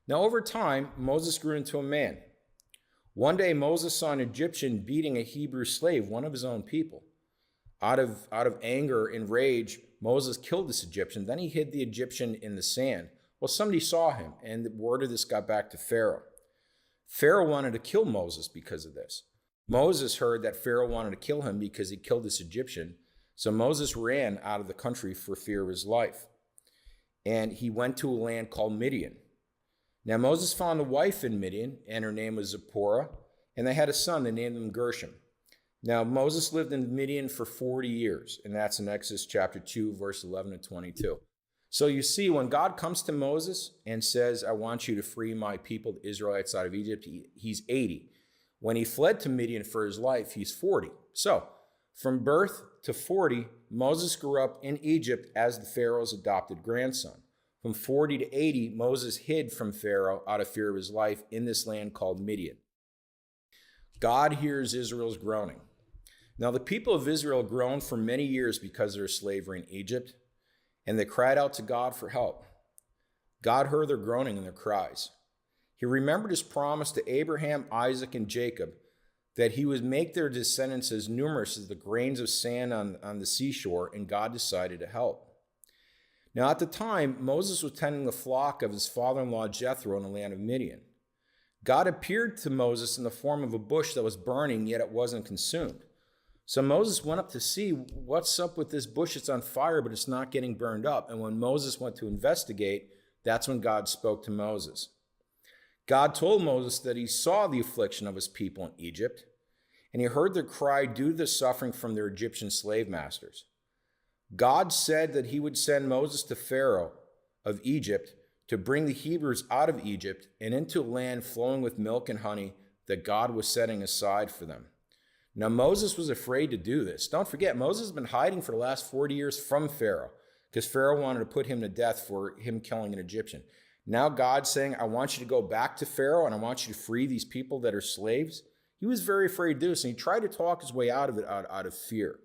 Now over time, Moses grew into a man. One day Moses saw an Egyptian beating a Hebrew slave, one of his own people. Out of anger and rage, Moses killed this Egyptian. Then he hid the Egyptian in the sand. Well, somebody saw him, and the word of this got back to Pharaoh. Pharaoh wanted to kill Moses because of this. Moses heard that Pharaoh wanted to kill him because he killed this Egyptian. So Moses ran out of the country for fear of his life. And he went to a land called Midian. Now Moses found a wife in Midian, and her name was Zipporah, and they had a son. They named him Gershom. Now Moses lived in Midian for 40 years, and that's in Exodus chapter 2, verse 11 to 22. So you see, when God comes to Moses and says, I want you to free my people, the Israelites, out of Egypt, he's 80. When he fled to Midian for his life, he's 40. So from birth to 40, Moses grew up in Egypt as the Pharaoh's adopted grandson. From 40 to 80, Moses hid from Pharaoh out of fear of his life in this land called Midian. God hears Israel's groaning. Now the people of Israel groaned for many years because of their slavery in Egypt, and they cried out to God for help. God heard their groaning and their cries. He remembered his promise to Abraham, Isaac, and Jacob that he would make their descendants as numerous as the grains of sand on the seashore, and God decided to help. Now at the time, Moses was tending the flock of his father-in-law Jethro in the land of Midian. God appeared to Moses in the form of a bush that was burning, yet it wasn't consumed. So Moses went up to see what's up with this bush. It's on fire, but it's not getting burned up. And when Moses went to investigate, that's when God spoke to Moses. God told Moses that he saw the affliction of his people in Egypt, and he heard their cry due to the suffering from their Egyptian slave masters. God said that he would send Moses to Pharaoh of Egypt to bring the Hebrews out of Egypt and into a land flowing with milk and honey that God was setting aside for them. Now, Moses was afraid to do this. Don't forget, Moses has been hiding for the last 40 years from Pharaoh because Pharaoh wanted to put him to death for him killing an Egyptian. Now God's saying, I want you to go back to Pharaoh and I want you to free these people that are slaves. He was very afraid to do this, and he tried to talk his way out of it out of fear.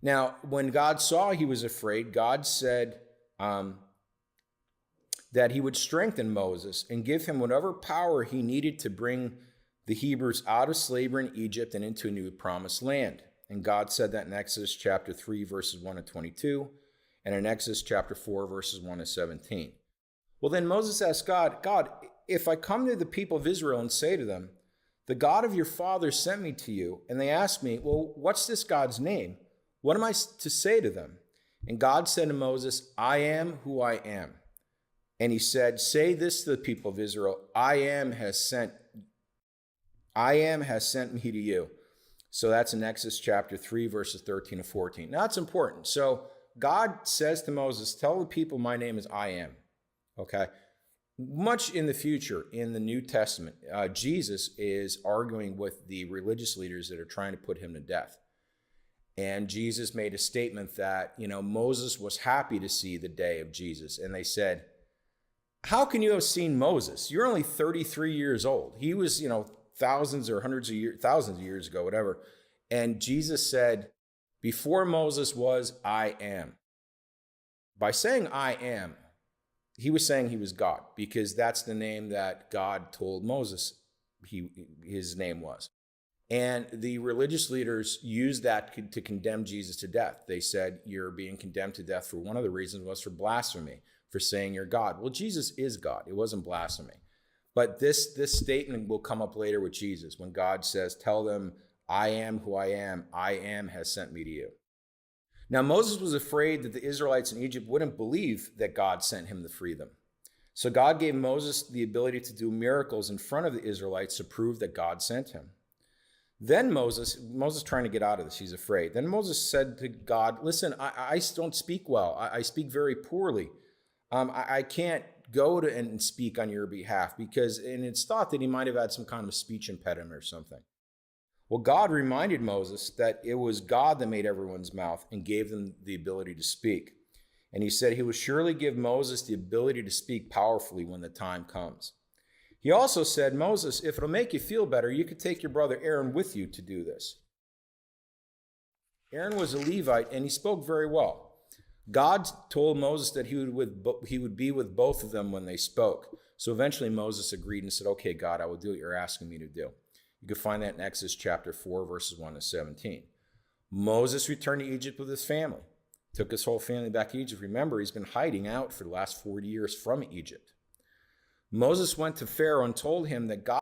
Now, when God saw he was afraid, God said that he would strengthen Moses and give him whatever power he needed to bring the Hebrews out of slavery in Egypt and into a new promised land. And God said that in Exodus chapter 3, verses 1 to 22, and in Exodus chapter 4, verses 1 to 17. Well, then Moses asked God, God, if I come to the people of Israel and say to them, the God of your fathers sent me to you, and they ask me, well, what's this God's name? What am I to say to them? And God said to Moses, I am who I am. And he said, say this to the people of Israel, I am has sent me to you. So that's in Exodus chapter 3, verses 13 to 14. Now that's important. So God says to Moses, tell the people my name is I am. Okay. Much in the future in the New Testament, Jesus is arguing with the religious leaders that are trying to put him to death. And Jesus made a statement that, Moses was happy to see the day of Jesus. And they said, how can you have seen Moses? You're only 33 years old. He was, thousands of years ago, whatever. And Jesus said, before Moses was, I am. By saying I am, he was saying he was God, because that's the name that God told Moses his name was. And the religious leaders used that to condemn Jesus to death. They said, you're being condemned to death for one of the reasons was for blasphemy, for saying you're God. Well, Jesus is God. It wasn't blasphemy. But this statement will come up later with Jesus when God says, tell them, I am who I am has sent me to you. Now, Moses was afraid that the Israelites in Egypt wouldn't believe that God sent him to free them. So God gave Moses the ability to do miracles in front of the Israelites to prove that God sent him. Then Moses trying to get out of this, he's afraid. Then Moses said to God, listen, I don't speak well. I speak very poorly. I can't go to and speak on your behalf and it's thought that he might have had some kind of speech impediment or something. Well, God reminded Moses that it was God that made everyone's mouth and gave them the ability to speak. And he said he would surely give Moses the ability to speak powerfully when the time comes. He also said, Moses, if it'll make you feel better, you could take your brother Aaron with you to do this. Aaron was a Levite and he spoke very well. God told Moses that he would be with both of them when they spoke. So eventually Moses agreed and said, okay, God, I will do what you're asking me to do. You can find that in Exodus chapter 4, verses 1 to 17. Moses returned to Egypt with his family. Took his whole family back to Egypt. Remember, he's been hiding out for the last 40 years from Egypt. Moses went to Pharaoh and told him that God